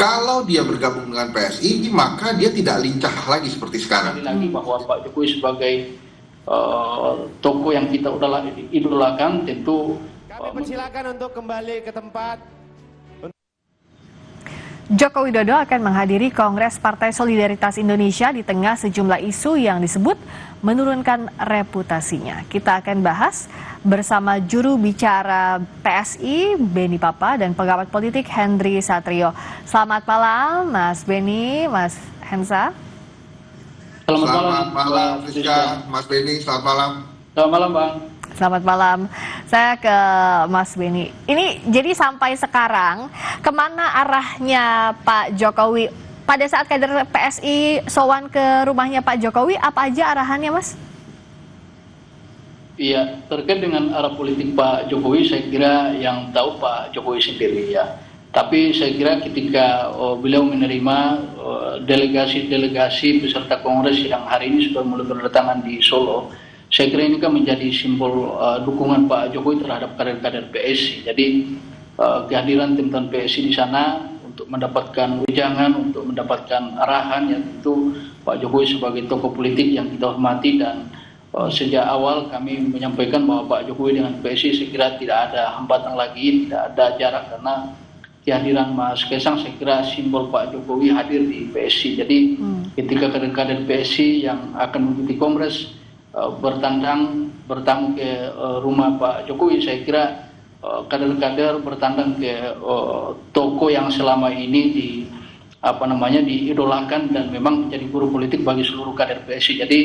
Kalau dia bergabung dengan PSI, maka dia tidak lincah lagi seperti sekarang. Lagi bahwa Pak Jokowi sebagai tokoh yang kita udah idolakan, tentu kami persilakan untuk kembali ke tempat. Joko Widodo akan menghadiri Kongres Partai Solidaritas Indonesia di tengah sejumlah isu yang disebut menurunkan reputasinya. Kita akan bahas bersama juru bicara PSI, Beni Papa, dan pengamat politik Hendri Satrio. Selamat malam, Mas Beni, Mas Hensa. Selamat malam, Rizka, Mas Beni, selamat malam. Selamat malam, Bang. Selamat malam, saya ke Mas Beni. Ini jadi sampai sekarang, kemana arahnya Pak Jokowi? Pada saat kader PSI sowan ke rumahnya Pak Jokowi, apa aja arahannya, Mas? Iya, terkait dengan arah politik Pak Jokowi, saya kira yang tahu Pak Jokowi sendiri ya. Tapi saya kira ketika beliau menerima delegasi-delegasi peserta kongres yang hari ini sudah mulai berdatangan di Solo, saya kira ini kan menjadi simbol dukungan Pak Jokowi terhadap kader-kader PSI. Jadi kehadiran tim-tim PSI di sana untuk mendapatkan wejangan, untuk mendapatkan arahan, yang tentu Pak Jokowi sebagai tokoh politik yang kita hormati, dan sejak awal kami menyampaikan bahwa Pak Jokowi dengan PSI saya kira tidak ada hambatan lagi, tidak ada jarak, karena kehadiran Mas Kaisang saya kira simbol Pak Jokowi hadir di PSI. Jadi ketika kader-kader PSI yang akan mengikuti kongres bertandang ke rumah Pak Jokowi, saya kira kader-kader bertandang ke toko yang selama ini diidolakan dan memang menjadi guru politik bagi seluruh kader PSI. Jadi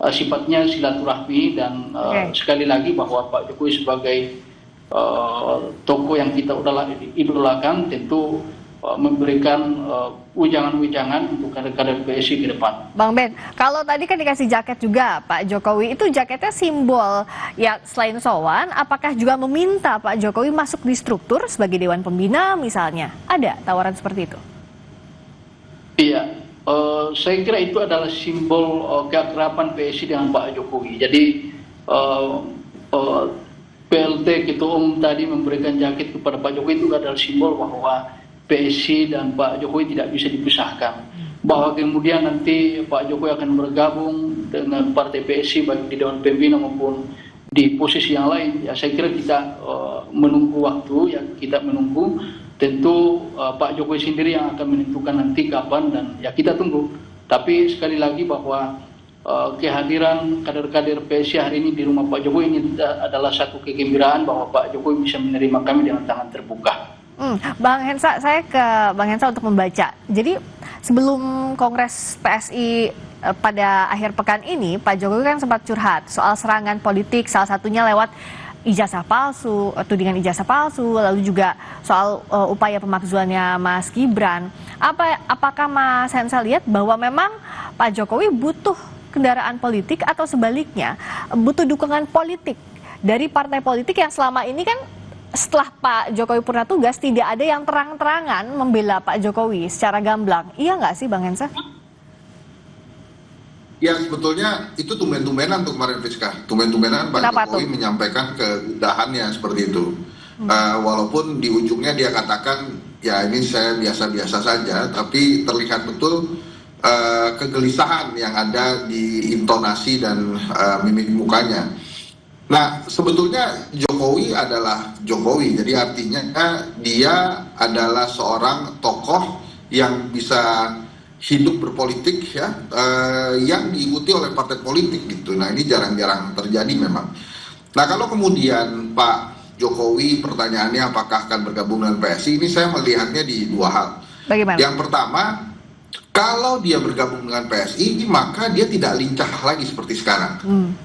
sifatnya silaturahmi, dan sekali lagi bahwa Pak Jokowi sebagai toko yang kita udah idolakan, tentu memberikan ujangan-ujangan untuk kader-kader PSI ke depan. Bang Ben, kalau tadi kan dikasih jaket juga Pak Jokowi, itu jaketnya simbol ya selain sowan, apakah juga meminta Pak Jokowi masuk di struktur sebagai Dewan Pembina misalnya? Ada tawaran seperti itu? Iya, saya kira itu adalah simbol keakraban PSI dengan Pak Jokowi. Jadi PLT Ketua Umum tadi memberikan jaket kepada Pak Jokowi, itu adalah simbol bahwa PSI dan Pak Jokowi tidak bisa dipisahkan. Bahwa kemudian nanti Pak Jokowi akan bergabung dengan partai PSI baik di Dewan Pembina maupun di posisi yang lain, ya saya kira kita menunggu waktu, ya kita menunggu. Tentu Pak Jokowi sendiri yang akan menentukan nanti kapan, dan ya kita tunggu. Tapi sekali lagi bahwa kehadiran kader-kader PSI hari ini di rumah Pak Jokowi ini adalah satu kegembiraan bahwa Pak Jokowi bisa menerima kami dengan tangan terbuka. Bang Hensa, saya ke Bang Hensa untuk membaca. Jadi sebelum Kongres PSI pada akhir pekan ini, Pak Jokowi kan sempat curhat soal serangan politik, salah satunya lewat ijazah palsu, tudingan ijazah palsu, lalu juga soal upaya pemakzulannya Mas Gibran. Apakah Mas Hensa lihat bahwa memang Pak Jokowi butuh kendaraan politik, atau sebaliknya butuh dukungan politik dari partai politik yang selama ini kan setelah Pak Jokowi purna tugas tidak ada yang terang-terangan membela Pak Jokowi secara gamblang? Iya nggak sih Bang Hensa? Ya, sebetulnya itu tumben-tumbenan tuh kemarin, Rizka. Tumben-tumbenan Pak Jokowi menyampaikan kegundahannya seperti itu. Walaupun di ujungnya dia katakan, ya ini saya biasa-biasa saja, tapi terlihat betul kegelisahan yang ada di intonasi dan mimik mukanya. Nah, sebetulnya Jokowi adalah Jokowi, jadi artinya dia adalah seorang tokoh yang bisa hidup berpolitik ya, yang diikuti oleh partai politik gitu. Nah, ini jarang-jarang terjadi memang. Nah, kalau kemudian Pak Jokowi pertanyaannya apakah akan bergabung dengan PSI, ini saya melihatnya di dua hal. Bagaimana? Yang pertama, kalau dia bergabung dengan PSI, maka dia tidak lincah lagi seperti sekarang.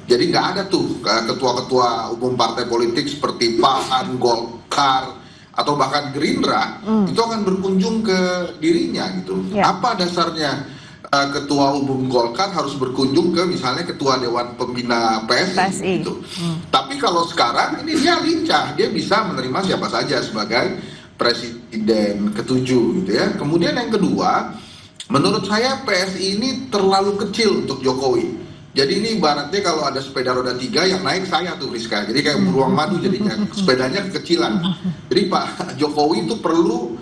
Jadi nggak ada tuh ketua-ketua umum partai politik seperti PAN, Golkar, atau bahkan Gerindra itu akan berkunjung ke dirinya gitu. Apa dasarnya ketua umum Golkar harus berkunjung ke misalnya ketua Dewan Pembina PSI gitu. Tapi kalau sekarang ini dia lincah, dia bisa menerima siapa saja sebagai presiden ketujuh gitu ya. Kemudian yang kedua, menurut saya PSI ini terlalu kecil untuk Jokowi. Jadi ini ibaratnya kalau ada sepeda roda 3 yang naik saya tuh, Rizka. Jadi kayak beruang madu jadinya, sepedanya kekecilan. Jadi Pak Jokowi itu perlu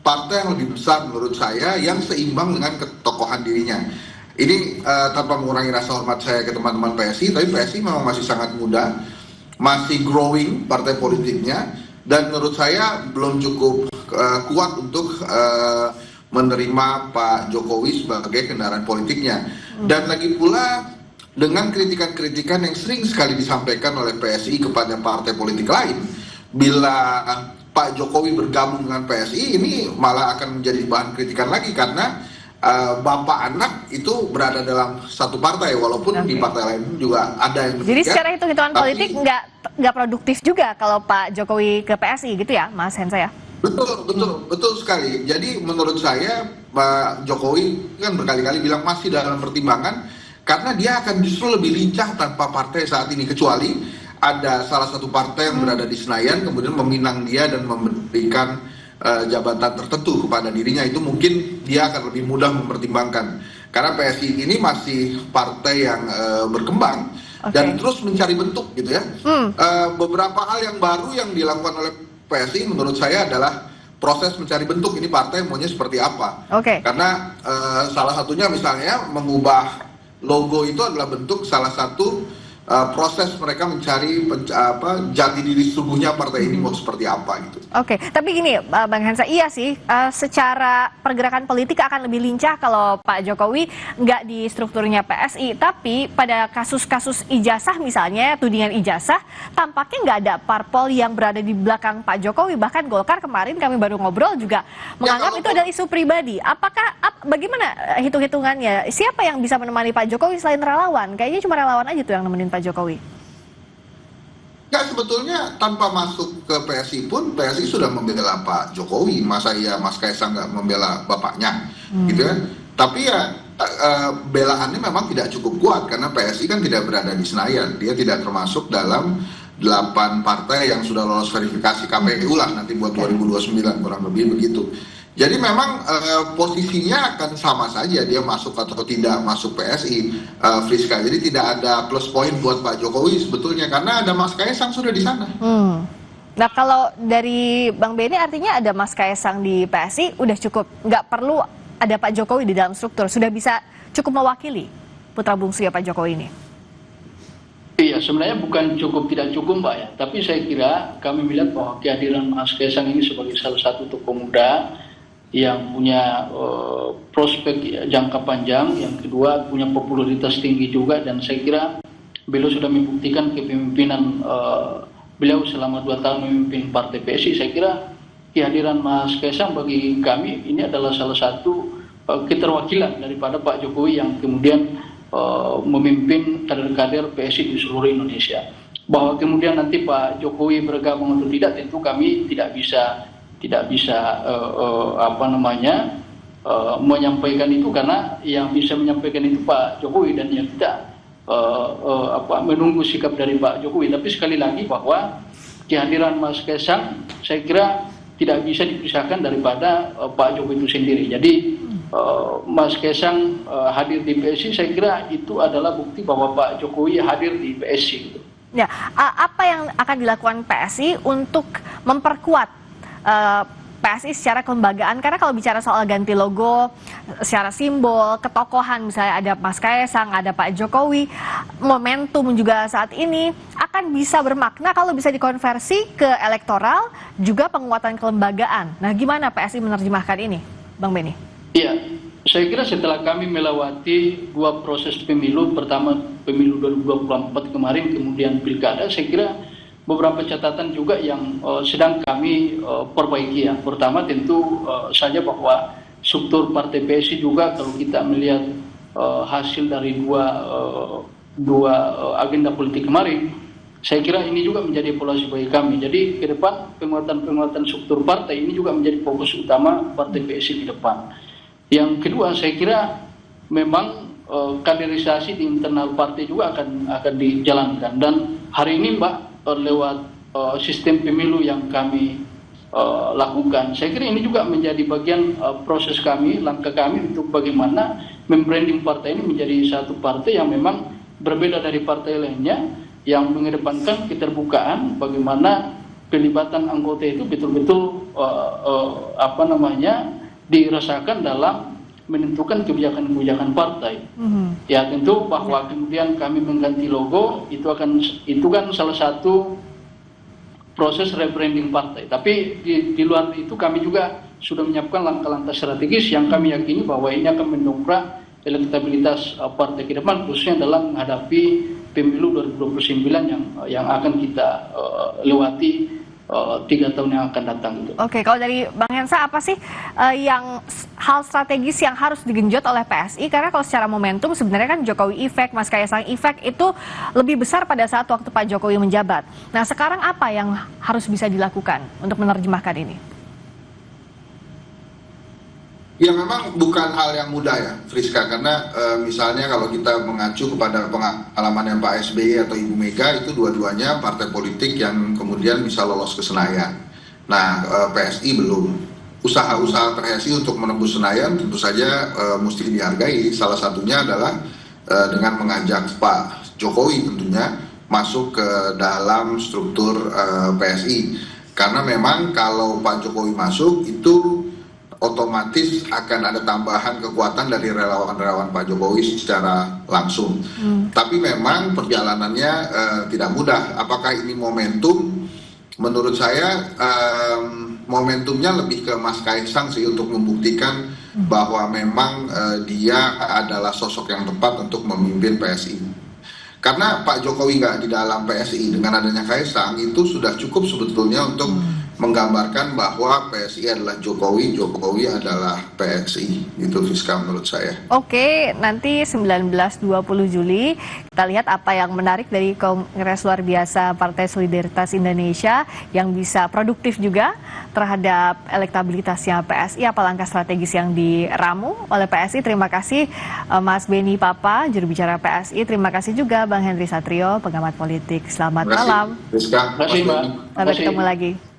partai yang lebih besar menurut saya yang seimbang dengan ketokohan dirinya. Ini tanpa mengurangi rasa hormat saya ke teman-teman PSI, tapi PSI memang masih sangat muda, masih growing partai politiknya, dan menurut saya belum cukup kuat untuk menerima Pak Jokowi sebagai kendaraan politiknya. Dan lagi pula dengan kritikan-kritikan yang sering sekali disampaikan oleh PSI kepada partai politik lain, bila Pak Jokowi bergabung dengan PSI, ini malah akan menjadi bahan kritikan lagi karena bapak anak itu berada dalam satu partai, walaupun di partai lain juga ada yang Jadi secara hitung-hitungan politik nggak produktif juga kalau Pak Jokowi ke PSI gitu ya, Mas Hensa ya? Betul sekali. Jadi menurut saya Pak Jokowi kan berkali-kali bilang masih dalam pertimbangan, karena dia akan justru lebih lincah tanpa partai saat ini, kecuali ada salah satu partai yang berada di Senayan kemudian meminang dia dan memberikan jabatan tertentu kepada dirinya. Itu mungkin dia akan lebih mudah mempertimbangkan, karena PSI ini masih partai yang berkembang dan terus mencari bentuk gitu ya. Beberapa hal yang baru yang dilakukan oleh PSI menurut saya adalah proses mencari bentuk, ini partai maunya seperti apa. Karena salah satunya misalnya mengubah logo itu adalah bentuk salah satu proses mereka mencari jati diri sesungguhnya partai ini mau seperti apa gitu. Tapi gini Bang Hensa, iya sih secara pergerakan politik akan lebih lincah kalau Pak Jokowi nggak di strukturnya PSI. Tapi pada kasus-kasus ijazah misalnya, tudingan ijazah, tampaknya nggak ada parpol yang berada di belakang Pak Jokowi. Bahkan Golkar kemarin kami baru ngobrol juga menganggap itu adalah isu pribadi. Bagaimana hitung-hitungannya? Siapa yang bisa menemani Pak Jokowi selain relawan? Kayaknya cuma relawan aja tuh yang nemenin Pak Jokowi. Ya sebetulnya tanpa masuk ke PSI pun PSI sudah membela Pak Jokowi. Masa iya Mas Kaisang nggak membela bapaknya gitu kan. Tapi ya belaannya memang tidak cukup kuat karena PSI kan tidak berada di Senayan. Dia tidak termasuk dalam 8 partai yang sudah lolos verifikasi KPU lah nanti buat 2029 kurang lebih begitu. Jadi memang posisinya akan sama saja dia masuk atau tidak masuk PSI, Friska. Jadi tidak ada plus point buat Pak Jokowi sebetulnya karena ada Mas Kaisang sudah di sana. Nah kalau dari Bang Benny artinya ada Mas Kaisang di PSI udah cukup, nggak perlu ada Pak Jokowi di dalam struktur, sudah bisa cukup mewakili putra bungsu ya Pak Jokowi ini. Iya, sebenarnya bukan cukup tidak cukup Mbak ya, tapi saya kira kami melihat bahwa kehadiran Mas Kaisang ini sebagai salah satu tokoh muda yang punya prospek jangka panjang, yang kedua punya popularitas tinggi juga, dan saya kira beliau sudah membuktikan kepemimpinan beliau selama 2 tahun memimpin partai PSI. Saya kira kehadiran Mas Kaisang bagi kami ini adalah salah satu keterwakilan daripada Pak Jokowi yang kemudian memimpin kader-kader PSI di seluruh Indonesia. Bahwa kemudian nanti Pak Jokowi bergabung atau tidak tentu kami tidak bisa menyampaikan itu, karena yang bisa menyampaikan itu Pak Jokowi dan yang tidak menunggu sikap dari Pak Jokowi. Tapi sekali lagi bahwa kehadiran Mas Kaisang saya kira tidak bisa dipisahkan daripada Pak Jokowi itu sendiri. Jadi Mas Kaisang hadir di PSI saya kira itu adalah bukti bahwa Pak Jokowi hadir di PSI gitu. Ya, apa yang akan dilakukan PSI untuk memperkuat PSI secara kelembagaan? Karena kalau bicara soal ganti logo, secara simbol, ketokohan, misalnya ada Mas Kaisang, ada Pak Jokowi, momentum juga saat ini akan bisa bermakna kalau bisa dikonversi ke elektoral, juga penguatan kelembagaan. Nah, gimana PSI menerjemahkan ini, Bang Benny? Iya, saya kira setelah kami melewati 2 proses pemilu, pertama pemilu 2024 kemarin, kemudian pilkada, saya kira beberapa catatan juga yang sedang kami perbaiki ya. Pertama tentu saja bahwa struktur partai PSI juga kalau kita melihat hasil dari dua agenda politik kemarin, saya kira ini juga menjadi evaluasi bagi kami. Jadi ke depan penguatan struktur partai ini juga menjadi fokus utama partai PSI di depan. Yang kedua saya kira memang kaderisasi di internal partai juga akan dijalankan, dan hari ini Mbak lewat sistem pemilu yang kami lakukan, saya kira ini juga menjadi bagian proses kami, langkah kami untuk bagaimana membranding partai ini menjadi satu partai yang memang berbeda dari partai lainnya, yang mengedepankan keterbukaan, bagaimana pelibatan anggota itu betul-betul dirasakan dalam menentukan kebijakan-kebijakan partai. Ya tentu bahwa kemudian kami mengganti logo itu kan salah satu proses rebranding partai. Tapi di luar itu kami juga sudah menyiapkan langkah-langkah strategis yang kami yakini bahwa ini akan mendongkrak elektabilitas partai ke depan, khususnya dalam menghadapi pemilu 2029 yang akan kita lewati 3 tahun yang akan datang. Oke, kalau dari Bang Hensa apa sih yang hal strategis yang harus digenjot oleh PSI? Karena kalau secara momentum sebenarnya kan Jokowi effect, Mas Kaisang effect itu lebih besar pada saat waktu Pak Jokowi menjabat. Nah sekarang apa yang harus bisa dilakukan untuk menerjemahkan ini? Ya memang bukan hal yang mudah ya, Friska, karena misalnya kalau kita mengacu kepada pengalaman yang Pak SBY atau Ibu Mega, itu dua-duanya partai politik yang kemudian bisa lolos ke Senayan. Nah, PSI belum. Usaha-usaha PSI untuk menembus Senayan tentu saja mesti dihargai. Salah satunya adalah dengan mengajak Pak Jokowi tentunya masuk ke dalam struktur PSI. Karena memang kalau Pak Jokowi masuk itu otomatis akan ada tambahan kekuatan dari relawan-relawan Pak Jokowi secara langsung. Tapi memang perjalanannya tidak mudah. Apakah ini momentum? Menurut saya momentumnya lebih ke Mas Kaisang sih untuk membuktikan bahwa memang dia adalah sosok yang tepat untuk memimpin PSI. Karena Pak Jokowi nggak di dalam PSI, dengan adanya Kaisang itu sudah cukup sebetulnya untuk menggambarkan bahwa PSI adalah Jokowi, Jokowi adalah PSI. Itu Friska menurut saya. Oke, nanti 19-20 Juli kita lihat apa yang menarik dari Kongres Luar Biasa Partai Solidaritas Indonesia yang bisa produktif juga terhadap elektabilitasnya PSI, apa langkah strategis yang diramu oleh PSI. Terima kasih Mas Beni Papa, juru bicara PSI. Terima kasih juga Bang Henry Satrio, pengamat politik. Selamat malam. Friska. Terima kasih, Mbak. Sampai ketemu lagi.